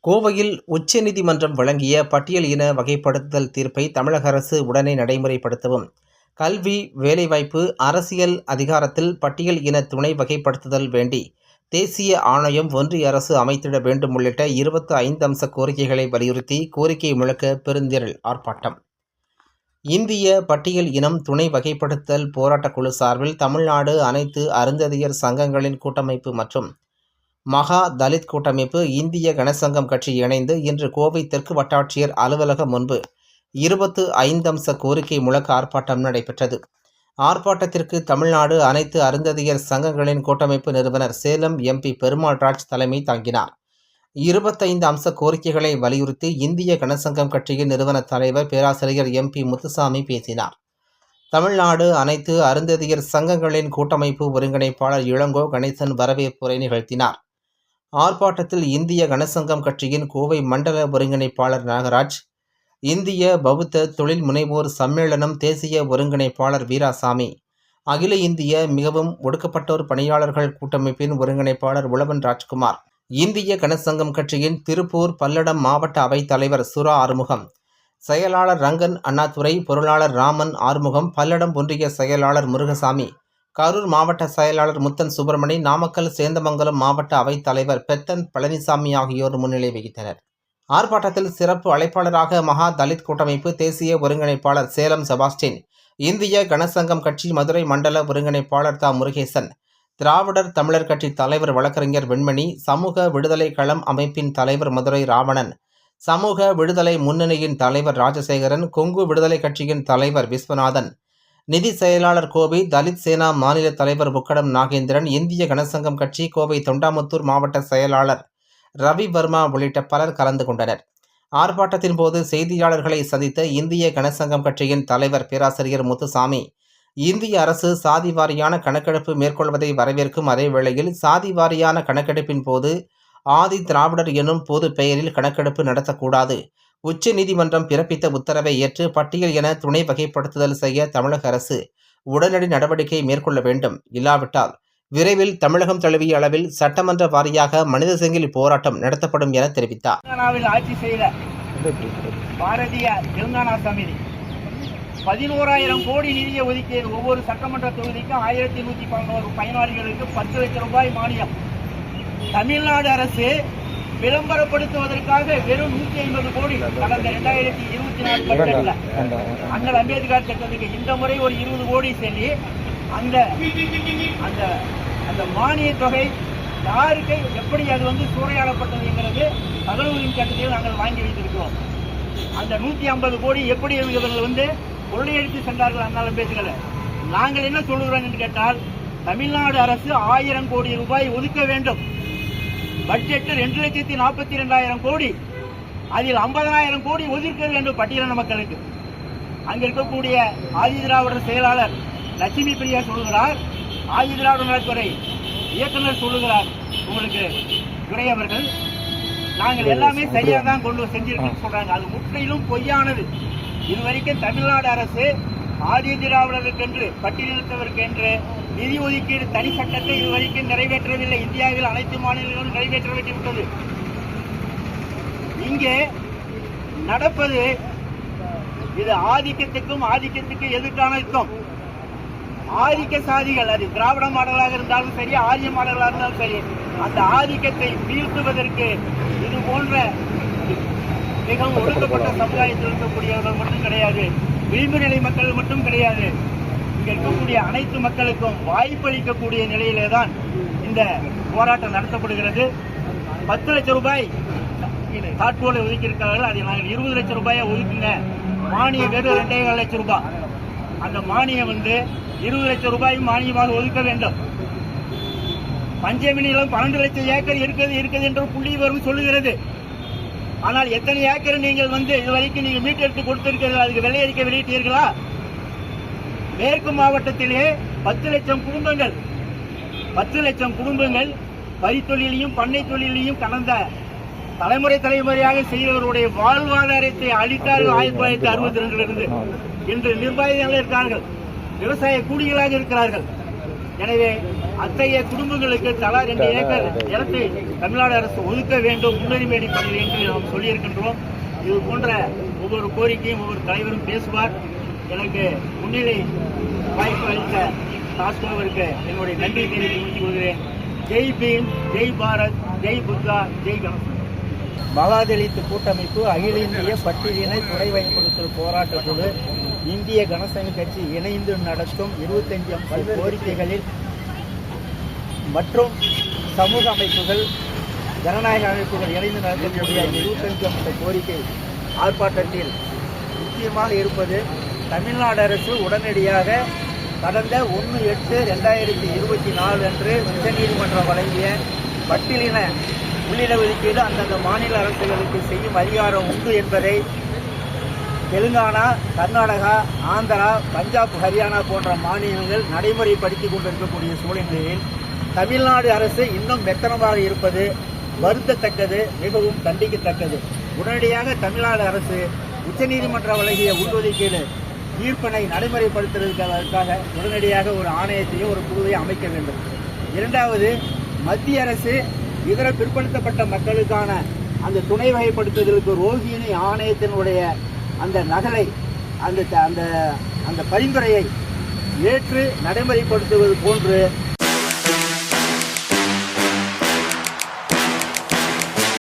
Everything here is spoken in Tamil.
கோவையில் உச்சநீதிமன்றம் வழங்கிய பட்டியல் இன வகைப்படுத்துதல் தீர்ப்பை தமிழக அரசு உடனே நடைமுறைப்படுத்தவும், கல்வி, வேலைவாய்ப்பு, அரசியல் அதிகாரத்தில் பட்டியல் இன துணை வகைப்படுத்துதல் வேண்டி தேசிய ஆணையம் ஒன்றிய அரசு அமைத்திட வேண்டும் உள்ளிட்ட 25 அம்ச கோரிக்கைகளை வலியுறுத்தி கோரிக்கை முழக்க பெருந்திரள் ஆர்ப்பாட்டம். இந்திய பட்டியல் இனம் துணை வகைப்படுத்துதல் போராட்டக் குழு சார்பில் தமிழ்நாடு அனைத்து அருந்ததியர் சங்கங்களின் கூட்டமைப்பு மற்றும் மகா தலித் கூட்டமைப்பு, இந்திய கனசங்கம் கட்சி இணைந்து இன்று கோவை தெற்கு வட்டாட்சியர் அலுவலகம் முன்பு 25 அம்ச கோரிக்கை முழக்க ஆர்ப்பாட்டம் நடைபெற்றது. ஆர்ப்பாட்டத்திற்கு தமிழ்நாடு அனைத்து அருந்ததியர் சங்கங்களின் கூட்டமைப்பு நிறுவனர் சேலம் MP பெருமாள்ராஜ் தலைமை தாங்கினார். 25 அம்ச கோரிக்கைகளை வலியுறுத்தி இந்திய கனசங்கம் கட்சியின் நிறுவன தலைவர் பேராசிரியர் MP முத்துசாமி பேசினார். தமிழ்நாடு அனைத்து அருந்ததியர் சங்கங்களின் கூட்டமைப்பு ஒருங்கிணைப்பாளர் இளங்கோ கணேசன் வரவேற்புரை நிகழ்த்தினார். ஆர்ப்பாட்டத்தில் இந்திய கனசங்கம் கட்சியின் கோவை மண்டல ஒருங்கிணைப்பாளர் நாகராஜ், இந்திய பௌத்த தொழில் முனைவோர் சம்மேளனம் தேசிய ஒருங்கிணைப்பாளர் வீராசாமி, அகில இந்திய மிகவும் ஒடுக்கப்பட்டோர் பணியாளர்கள் கூட்டமைப்பின் ஒருங்கிணைப்பாளர் உழவன் ராஜ்குமார், இந்திய கனசங்கம் கட்சியின் திருப்பூர் பல்லடம் மாவட்ட அவைத் தலைவர் சுரா ஆறுமுகம், செயலாளர் ரங்கன் அண்ணாதுரை, பொருளாளர் ராமன் ஆறுமுகம், பல்லடம் ஒன்றிய செயலாளர் முருகசாமி, கரூர் மாவட்ட செயலாளர் முத்தன் சுப்பிரமணி, நாமக்கல் சேந்தமங்கலம் மாவட்ட அவைத் தலைவர் பெத்தன் பழனிசாமி ஆகியோர் முன்னிலை வகித்தனர். ஆர்ப்பாட்டத்தில் சிறப்பு அழைப்பாளராக மகா தலித் கூட்டமைப்பு தேசிய ஒருங்கிணைப்பாளர் சேலம் செபாஸ்டின், இந்திய கனசங்கம் கட்சி மதுரை மண்டல ஒருங்கிணைப்பாளர் தா முருகேசன், திராவிடர் தமிழர் கட்சி தலைவர் வழக்கறிஞர் வெண்மணி, சமூக விடுதலை களம் அமைப்பின் தலைவர் மதுரை ராவணன், சமூக விடுதலை முன்னணியின் தலைவர் ராஜசேகரன், கொங்கு விடுதலை கட்சியின் தலைவர் விஸ்வநாதன், நிதி செயலாளர் கோபி, தலித் சேனா மாநில தலைவர் முக்கடம் நாகேந்திரன், இந்திய கனசங்கம் கட்சி கோவை தொண்டாமுத்தூர் மாவட்ட செயலாளர் ரவி வர்மா உள்ளிட்ட பலர் கலந்து கொண்டனர். ஆர்ப்பாட்டத்தின் போது செய்தியாளர்களை சந்தித்த இந்திய கனசங்கம் கட்சியின் தலைவர் பேராசிரியர் முத்துசாமி, இந்திய அரசு சாதி வாரியான கணக்கெடுப்பு மேற்கொள்வதை வரவேற்கும் அதே வேளையில் சாதி வாரியான கணக்கெடுப்பின் போது ஆதி திராவிடர் எனும் பொது பெயரில் கணக்கெடுப்பு நடத்தக்கூடாது. உச்ச நீதிமன்றம் பிறப்பித்த உத்தரவை ஏற்று பட்டியல் என துணை வகைப்படுத்துதல் செய்ய தமிழக அரசு உடனடி நடவடிக்கை மேற்கொள்ள வேண்டும். இல்லாவிட்டால் விரைவில் தமிழகம் தழுவிய அளவில் சட்டமன்ற வாரியாக மனித சங்கிலி போராட்டம் நடத்தப்படும் என தெரிவித்தார். ஆட்சி செய்த பாரதிய தெலுங்கானா சமிதி 11,000 கோடி நிதியை ஒதுக்கியது. ஒவ்வொரு சட்டமன்ற தொகுதிக்கும் 1111 பயனாளிகளுக்கு 10 லட்சம் ரூபாய் மானியம். தமிழ்நாடு அரசு விளம்பரப்படுத்துவதற்காக வெறும் 150 கோடி கடந்த 2024 பட்ஜெட்ல அண்ணல் அம்பேத்கர் திட்டத்துக்கு இந்த முறை ஒரு 20 கோடி சொல்லி அந்த மானிய தொகை யாருக்கு எப்படி அது சூறையாடப்பட்டது என்கிறது தகவல் உரிமை சட்டத்தில் நாங்கள் வாங்கி வைத்திருக்கிறோம். அந்த 150 கோடி எப்படி இவர்கள் கொள்ளையடித்து சென்றார்கள் அண்ணல் அம்பேத்கர். நாங்கள் என்ன சொல்லுகிறோம் என்று கேட்டால், தமிழ்நாடு அரசு 1000 கோடி ரூபாய் ஒதுக்க வேண்டும். பட்ஜெட் 2,42,000 கோடி, அதில் 50,000 கோடி ஒதுக்க வேண்டும் பட்டியலின மக்களுக்கு. அங்க இருக்கக்கூடிய ஆதி திராவிடர் செயலாளர் லட்சுமி பிரியா சொல்லுகிறார், ஆதி திராவிடர் நலத்துறை இயக்குநர் சொல்லுகிறார், உங்களுக்கு துறை அவர்கள் நாங்கள் எல்லாமே சரியா தான் கொண்டு செஞ்சிருக்கோம் சொல்றாங்க. அது முற்றிலும் பொய்யானது. இதுவரைக்கும் தமிழ்நாடு அரசு ஆதி திராவிடருக்கென்று பட்டியலினத்தவருக்கென்று நிதி ஒதுக்கீடு தனி சட்டத்தை இதுவரைக்கும் நிறைவேற்றவில்லை. இந்தியாவில் அனைத்து மாநிலங்களும் நிறைவேற்றப்பட்டுவிட்டது. இங்கே நடப்பது இது ஆதிக்கத்துக்கு எதிர்க்கான யுத்தம். ஆதிக்க சாதிகள், அது திராவிட மாடலாக இருந்தாலும் சரி, ஆரிய மாடலாக இருந்தாலும் சரி, அந்த ஆதிக்கத்தை வீழ்த்துவதற்கு இது போன்ற மிகவும் ஒடுக்கப்பட்ட சமுதாயத்தில் இருக்கக்கூடியவர்கள் மட்டும் கிடையாது, விளிம்பு நிலை மக்கள் மட்டும் கிடையாது, இங்க இருக்கக்கூடிய அனைத்து மக்களுக்கும் வாய்ப்பளிக்கக்கூடிய நிலையிலே தான் இந்த போராட்டம் நடத்தப்படுகிறது. 10 லட்சம் ரூபாய் காட்கோலை ஒதுக்கி இருக்கிறார்கள். அதை நாங்கள் 20 லட்சம் ரூபாயை ஒதுக்குங்க. மானியம் வெறும் 2,4 லட்சம் ரூபாய். அந்த மானியம் 20 லட்சம் ரூபாய் மானியமாக ஒதுக்க வேண்டும். பஞ்சமினிலும் 12 லட்சம் ஏக்கர் இருக்குது என்று புள்ளி விவரம் சொல்லுகிறது. ஆனால் எத்தனை ஏக்கர் நீங்கள் இதுவரைக்கும் நீங்கள் மீட்டெடுத்து கொடுத்திருக்கிறீர்கள்? அதுக்கு வெள்ளை அறிக்கை வெளியிட்டீர்களா? மேற்கு மாவட்டத்திலே 10 லட்சம் குடும்பங்கள் வரித்தொழிலையும் பண்ணை தொழிலையும் கடந்த தலைமுறையாக செய்தவருடைய வாழ்வாதாரத்தை அளித்தார்கள். 1962 இன்று நிர்வாகிகள் இருக்கிறார்கள், விவசாய கூலிகளாக இருக்கிறார்கள். எனவே அத்தகைய குடும்பங்களுக்கு தலா 2 ஏக்கர் நிலத்தை தமிழ்நாடு அரசு ஒதுக்க வேண்டும் முன்னுரிமை அடிப்படையில் என்று நாம் சொல்லியிருக்கின்றோம். இது போன்ற ஒவ்வொரு கோரிக்கையும் ஒவ்வொரு தலைவரும் பேசுவார். எனக்கு முன்னிலை வாய்ப்பு அளித்த டாஸ்கோவிற்கு என்னுடைய நன்றி தெரிவித்து முடித்துக் கொள்கிறேன். ஜெய் பீம், ஜெய் பாரத், ஜெய் புத்தா, ஜெய் கணேசன். மகாதலித் கூட்டமைப்பு, அகில இந்திய பட்டியலினை துணை வகைப்படுத்தல் போராட்ட குழு, இந்திய கனசங்க கட்சி இணைந்து நடத்தும் 25 அம்ச கோரிக்கைகளில் மற்றும் சமூக அமைப்புகள், ஜனநாயக அமைப்புகள் இணைந்து நடத்தக்கூடிய 25 அம்ச கோரிக்கை ஆர்ப்பாட்டத்தில் முக்கியமாக இருப்பது, தமிழ்நாடு அரசு உடனடியாக கடந்த 1/8/2024 அன்று உச்சநீதிமன்றம் வழங்கிய பட்டியலின உள்ளிட ஒதுக்கீடு அந்தந்த மாநில அரசுகளுக்கு செய்யும் அதிகாரம் உண்டு என்பதை தெலுங்கானா, கர்நாடகா, ஆந்திரா, பஞ்சாப், ஹரியானா போன்ற மாநிலங்கள் நடைமுறைப்படுத்திக் கொண்டிருக்கக்கூடிய சூழ்நிலையில் தமிழ்நாடு அரசு இன்னும் மெத்தனமாக இருப்பது வருத்தத்தக்கது, மிகவும் கண்டிக்கத்தக்கது. உடனடியாக தமிழ்நாடு அரசு உச்சநீதிமன்றம் வழங்கிய உள்ஒதுக்கீடு தீர்ப்பினை நடைமுறைப்படுத்துவதற்காக உடனடியாக ஒரு ஆணையத்தையும் ஒரு குழுவை அமைக்க வேண்டும். இரண்டாவது, மத்திய அரசு இதர பிற்படுத்தப்பட்ட மக்களுக்கான அந்த துணை வகைப்படுத்துதலுக்கு ரோஹிணி ஆணையத்தினுடைய அந்த நகலை அந்த பரிந்துரையை ஏற்று நடைமுறைப்படுத்துவது போன்று